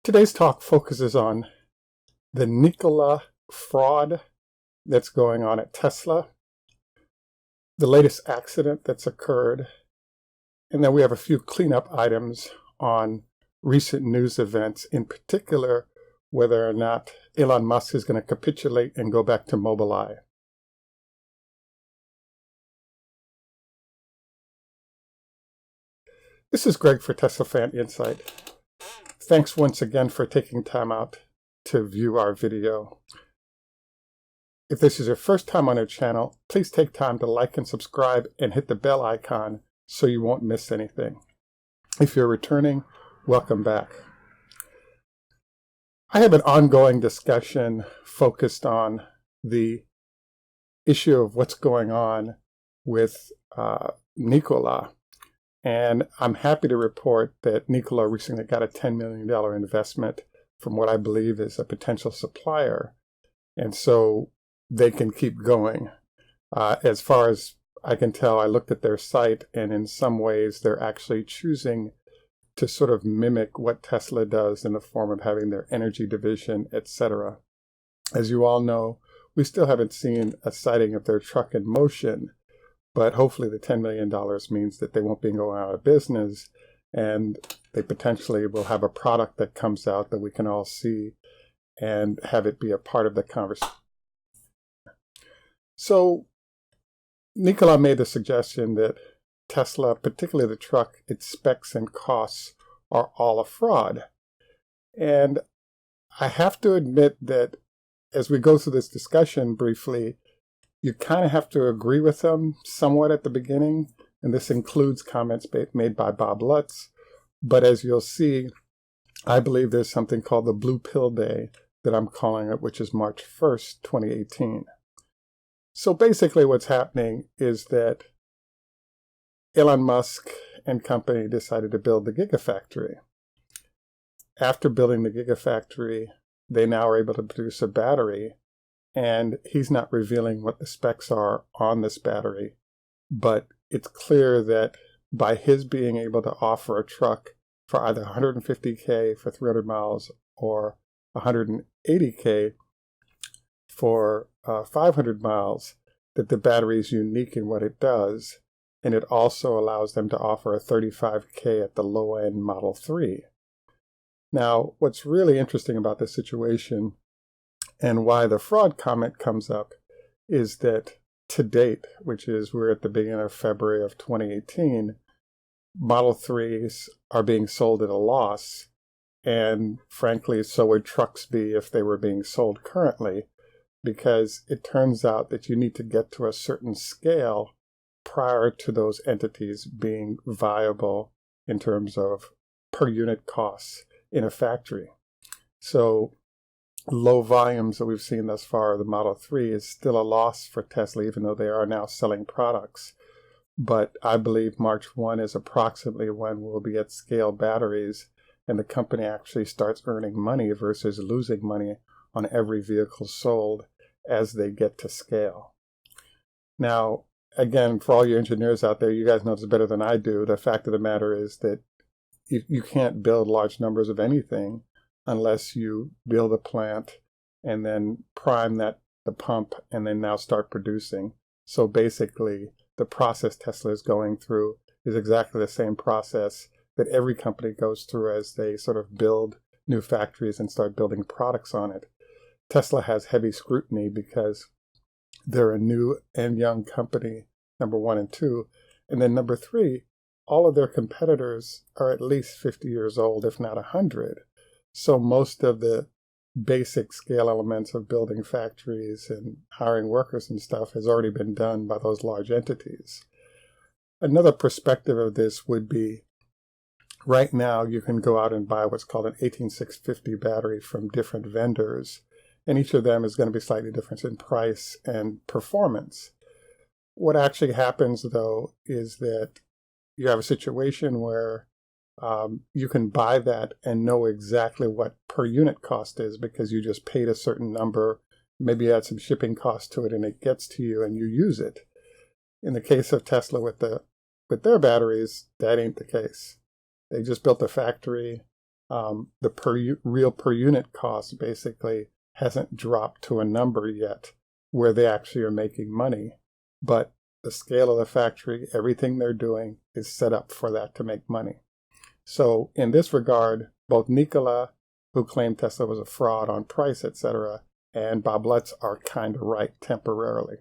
Today's talk focuses on the Nikola fraud that's going on at Tesla, the latest accident that's occurred, and then we have a few cleanup items on recent news events, in particular, whether or not Elon Musk is going to capitulate and go back to Mobileye. This is Greg for Tesla Fan Insight. Thanks once again for taking time out to view our video. If this is your first time on our channel, please take time to like and subscribe and hit the bell icon so you won't miss anything. If you're returning, welcome back. I have an ongoing discussion focused on the issue of what's going on with Nikola. And I'm happy to report that Nikola recently got a $10 million investment from what I believe is a potential supplier. And so they can keep going. As far as I can tell, I looked at their site, and in some ways they're actually choosing to sort of mimic what Tesla does in the form of having their energy division, etc. As you all know, we still haven't seen a sighting of their truck in motion. But hopefully the $10 million means that they won't be going out of business, and they potentially will have a product that comes out that we can all see and have it be a part of the conversation. So Nikola made the suggestion that Tesla, particularly the truck, its specs and costs are all a fraud. And I have to admit that as we go through this discussion briefly, you kind of have to agree with them somewhat at the beginning, and this includes comments made by Bob Lutz. But as you'll see, I believe there's something called the Blue Pill Day that I'm calling it, which is March 1st, 2018. So basically what's happening is that Elon Musk and company decided to build the Gigafactory. After building the Gigafactory, they now are able to produce a battery. And he's not revealing what the specs are on this battery, but it's clear that by his being able to offer a truck for either 150K for 300 miles or 180K for 500 miles, that the battery is unique in what it does, and it also allows them to offer a 35K at the low-end Model 3. Now, what's really interesting about this situation and why the fraud comment comes up is that to date, which is we're at the beginning of February of 2018, Model 3s are being sold at a loss. And frankly, so would trucks be if they were being sold currently, because it turns out that you need to get to a certain scale prior to those entities being viable in terms of per unit costs in a factory. So low volumes that we've seen thus far of the Model 3 is still a loss for Tesla, even though they are now selling products. But I believe March 1 is approximately when we'll be at scale batteries and the company actually starts earning money versus losing money on every vehicle sold as they get to scale. Now, again, for all you engineers out there, you guys know this better than I do. The fact of the matter is that you can't build large numbers of anything unless you build a plant and then prime the pump and then now start producing. So basically, the process Tesla is going through is exactly the same process that every company goes through as they sort of build new factories and start building products on it. Tesla has heavy scrutiny because they're a new and young company, number one and two. And then number three, all of their competitors are at least 50 years old, if not 100. So most of the basic scale elements of building factories and hiring workers and stuff has already been done by those large entities. Another perspective of this would be, right now you can go out and buy what's called an 18650 battery from different vendors, and each of them is going to be slightly different in price and performance. What actually happens, though, is that you have a situation where you can buy that and know exactly what per unit cost is because you just paid a certain number, maybe add some shipping cost to it, and it gets to you and you use it. In the case of Tesla with their batteries, that ain't the case. They just built a factory. real per unit cost basically hasn't dropped to a number yet where they actually are making money. But the scale of the factory, everything they're doing is set up for that to make money. So in this regard, both Nikola, who claimed Tesla was a fraud on price, etc., and Bob Lutz are kind of right temporarily.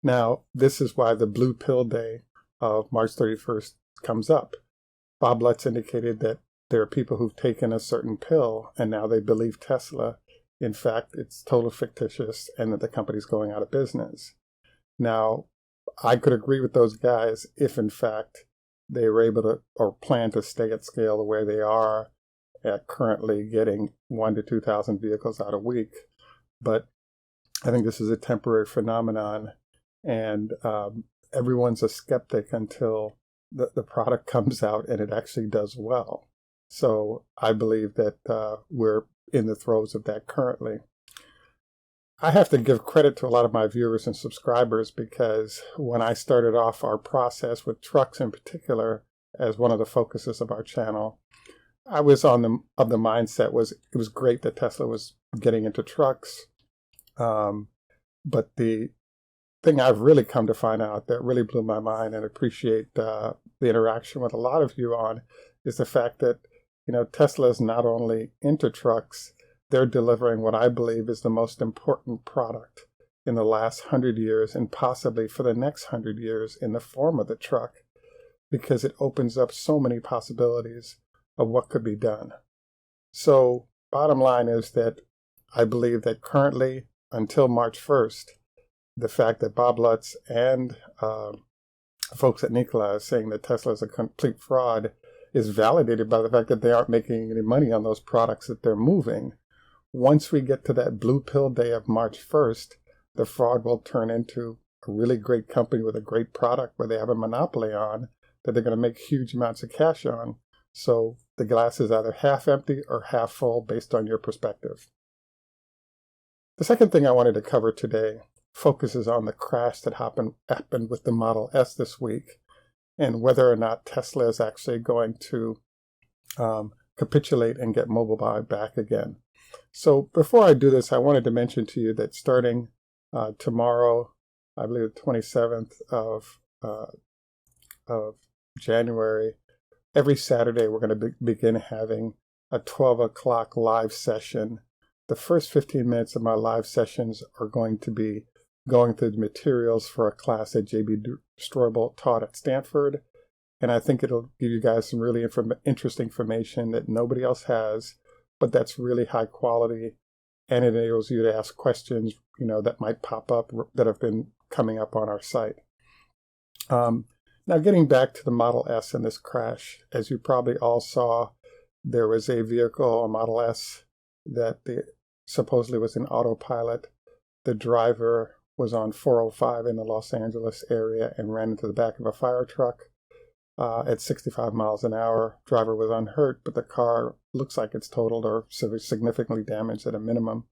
Now, this is why the blue pill day of March 31st comes up. Bob Lutz indicated that there are people who've taken a certain pill and now they believe Tesla. In fact, it's totally fictitious and that the company's going out of business. Now, I could agree with those guys if, in fact, they were able to or plan to stay at scale the way they are at currently getting 1,000 to 2,000 vehicles out a week. But I think this is a temporary phenomenon, and everyone's a skeptic until the product comes out and it actually does well. So I believe that we're in the throes of that currently. I have to give credit to a lot of my viewers and subscribers because when I started off our process with trucks in particular as one of the focuses of our channel, I was of the mindset it was great that Tesla was getting into trucks. But the thing I've really come to find out that really blew my mind and appreciate the interaction with a lot of you on is the fact that, Tesla is not only into trucks, they're delivering what I believe is the most important product in the last 100 years and possibly for the next 100 years in the form of the truck, because it opens up so many possibilities of what could be done. So bottom line is that I believe that currently, until March 1st, the fact that Bob Lutz and folks at Nikola are saying that Tesla is a complete fraud is validated by the fact that they aren't making any money on those products that they're moving. Once we get to that blue pill day of March 1st, the fraud will turn into a really great company with a great product where they have a monopoly on that they're going to make huge amounts of cash on. So the glass is either half empty or half full based on your perspective. The second thing I wanted to cover today focuses on the crash that happened with the Model S this week and whether or not Tesla is actually going to capitulate and get mobileye back again. So before I do this, I wanted to mention to you that starting tomorrow, I believe the 27th of January, every Saturday we're going to begin having a 12 o'clock live session. The first 15 minutes of my live sessions are going to be going through the materials for a class that J.B. Strobel taught at Stanford. And I think it'll give you guys some really interesting information that nobody else has, but that's really high quality. And it enables you to ask questions, that might pop up that have been coming up on our site. Now, getting back to the Model S and this crash, as you probably all saw, there was a vehicle, a Model S, that supposedly was in autopilot. The driver was on 405 in the Los Angeles area and ran into the back of a fire truck at 65 miles an hour. Driver was unhurt, but the car looks like it's totaled or significantly damaged at a minimum.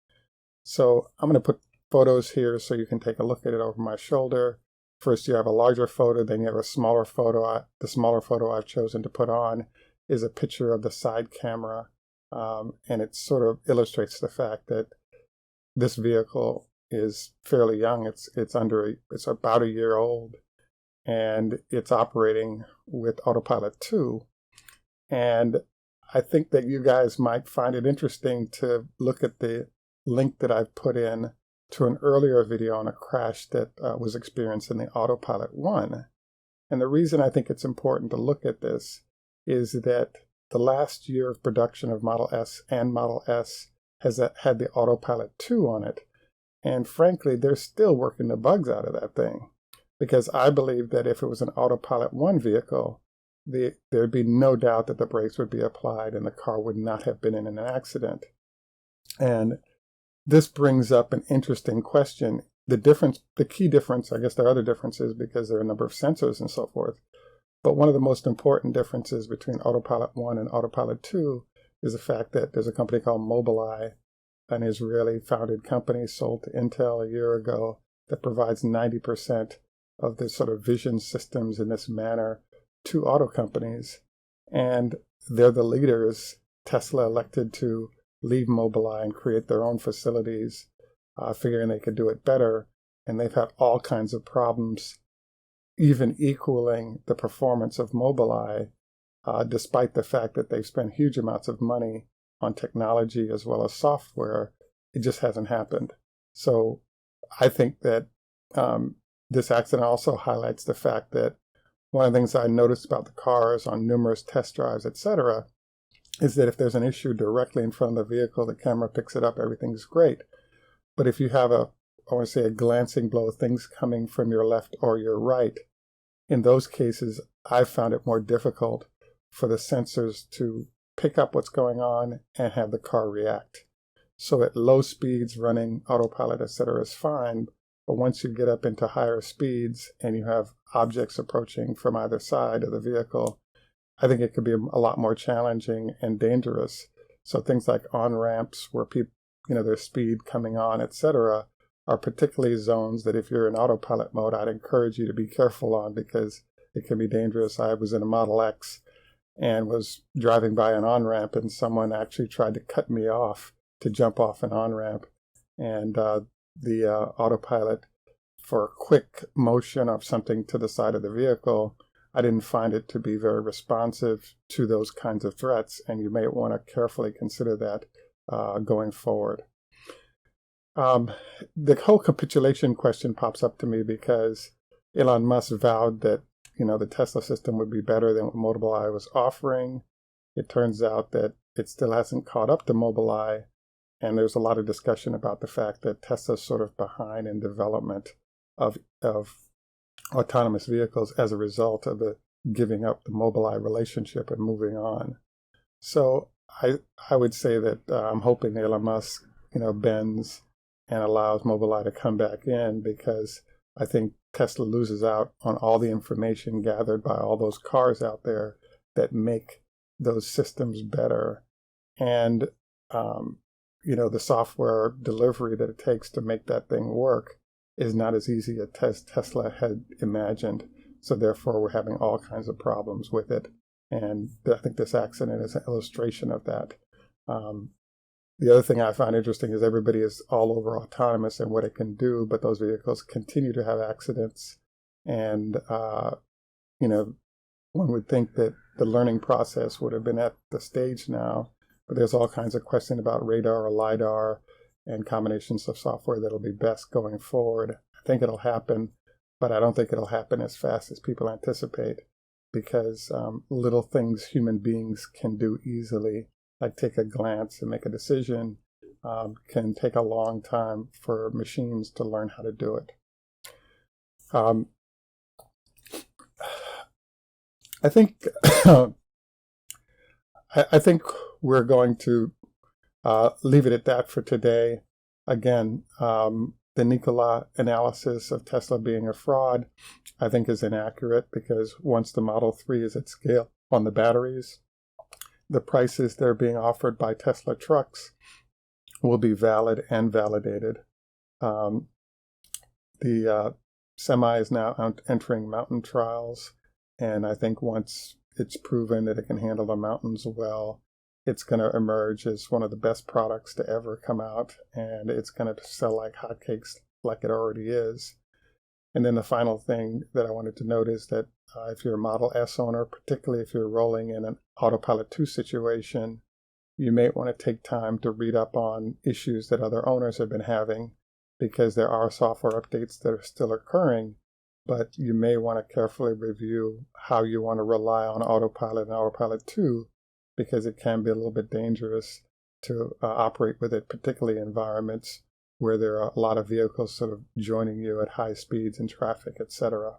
So I'm going to put photos here so you can take a look at it over my shoulder. First, you have a larger photo, then you have a smaller photo. The smaller photo I've chosen to put on is a picture of the side camera, and it sort of illustrates the fact that this vehicle is fairly young. It's about a year old, and it's operating with autopilot 2. And I think that you guys might find it interesting to look at the link that I've put in to an earlier video on a crash that was experienced in the Autopilot 1. And the reason I think it's important to look at this is that the last year of production of Model S and Model S has had the Autopilot 2 on it. And frankly, they're still working the bugs out of that thing. Because I believe that if it was an Autopilot 1 vehicle, there'd be no doubt that the brakes would be applied and the car would not have been in an accident. And this brings up an interesting question. The key difference, I guess there are other differences because there are a number of sensors and so forth. But one of the most important differences between Autopilot 1 and Autopilot 2 is the fact that there's a company called Mobileye, an Israeli-founded company sold to Intel a year ago that provides 90% of the sort of vision systems in this manner to auto companies. And they're the leaders. Tesla elected to leave Mobileye and create their own facilities, figuring they could do it better. And they've had all kinds of problems, even equaling the performance of Mobileye, despite the fact that they've spent huge amounts of money on technology as well as software. It just hasn't happened. So I think that this accident also highlights the fact that one of the things I noticed about the cars on numerous test drives, etc., is that if there's an issue directly in front of the vehicle, the camera picks it up, everything's great. But if you have I want to say a glancing blow, things coming from your left or your right, in those cases, I've found it more difficult for the sensors to pick up what's going on and have the car react. So at low speeds, running autopilot, etc., is fine. But once you get up into higher speeds and you have objects approaching from either side of the vehicle, I think it could be a lot more challenging and dangerous. So things like on-ramps where people, there's speed coming on, etc., are particularly zones that if you're in autopilot mode, I'd encourage you to be careful on because it can be dangerous. I was in a Model X and was driving by an on-ramp and someone actually tried to cut me off to jump off an on-ramp. And the autopilot, for a quick motion of something to the side of the vehicle, I didn't find it to be very responsive to those kinds of threats, and you may want to carefully consider that going forward. The whole capitulation question pops up to me because Elon Musk vowed that the Tesla system would be better than what Mobileye was offering. It turns out that it still hasn't caught up to Mobileye, and there's a lot of discussion about the fact that Tesla's sort of behind in development of autonomous vehicles as a result of the giving up the Mobileye relationship and moving on. So I would say that I'm hoping Elon Musk bends and allows Mobileye to come back in, because I think Tesla loses out on all the information gathered by all those cars out there that make those systems better. And the software delivery that it takes to make that thing work is not as easy as Tesla had imagined. So therefore, we're having all kinds of problems with it. And I think this accident is an illustration of that. The other thing I find interesting is everybody is all over autonomous and what it can do, but those vehicles continue to have accidents. And, one would think that the learning process would have been at the stage now, but there's all kinds of questions about radar or LiDAR and combinations of software that'll be best going forward. I think it'll happen, but I don't think it'll happen as fast as people anticipate, because little things human beings can do easily, like take a glance and make a decision, can take a long time for machines to learn how to do it. I think I think we're going to leave it at that for today. Again, the Nikola analysis of Tesla being a fraud, I think, is inaccurate, because once the Model 3 is at scale on the batteries, the prices that are being offered by Tesla trucks will be valid and validated. The Semi is now entering mountain trials, and I think once it's proven that it can handle the mountains well, it's going to emerge as one of the best products to ever come out, and it's going to sell like hotcakes, like it already is. And then the final thing that I wanted to note is that if you're a Model S owner, particularly if you're rolling in an Autopilot 2 situation, you may want to take time to read up on issues that other owners have been having, because there are software updates that are still occurring, but you may want to carefully review how you want to rely on Autopilot and Autopilot 2, because it can be a little bit dangerous to operate with it, particularly in environments where there are a lot of vehicles sort of joining you at high speeds in traffic, etc.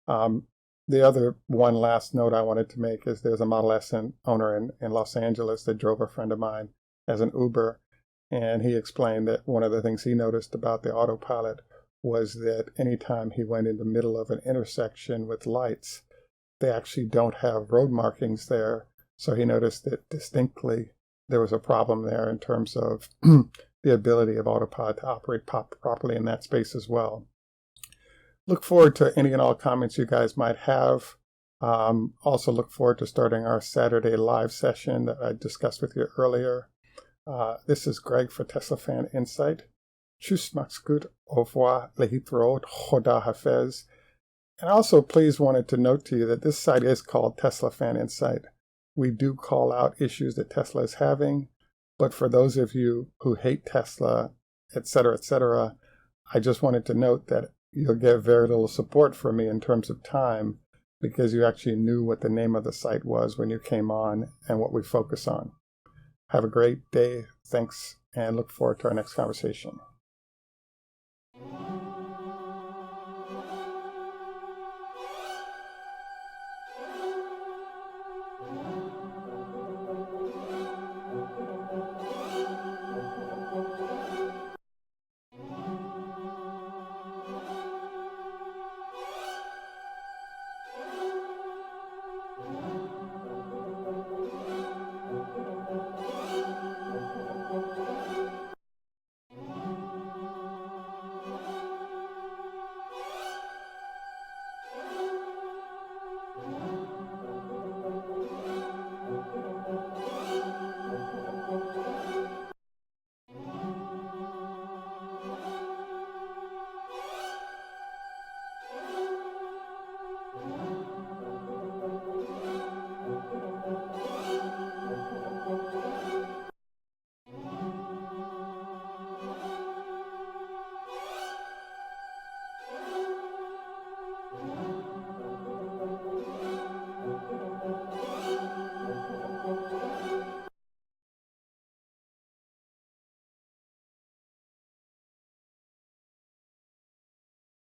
The other one last note I wanted to make is there's a Model S owner in Los Angeles that drove a friend of mine as an Uber, and he explained that one of the things he noticed about the Autopilot was that anytime he went in the middle of an intersection with lights, they actually don't have road markings there. So he noticed that distinctly there was a problem there in terms of the ability of Autopilot to operate properly in that space as well. Look forward to any and all comments you guys might have. Also look forward to starting our Saturday live session that I discussed with you earlier. This is Greg for Tesla Fan Insight. Tschüss, macht's gut, au revoir, lehitro, choda hafez. And also, please wanted to note to you that this site is called Tesla Fan Insight. We do call out issues that Tesla is having, but for those of you who hate Tesla, etc., I just wanted to note that you'll get very little support from me in terms of time because you actually knew what the name of the site was when you came on and what we focus on. Have a great day. Thanks, and look forward to our next conversation.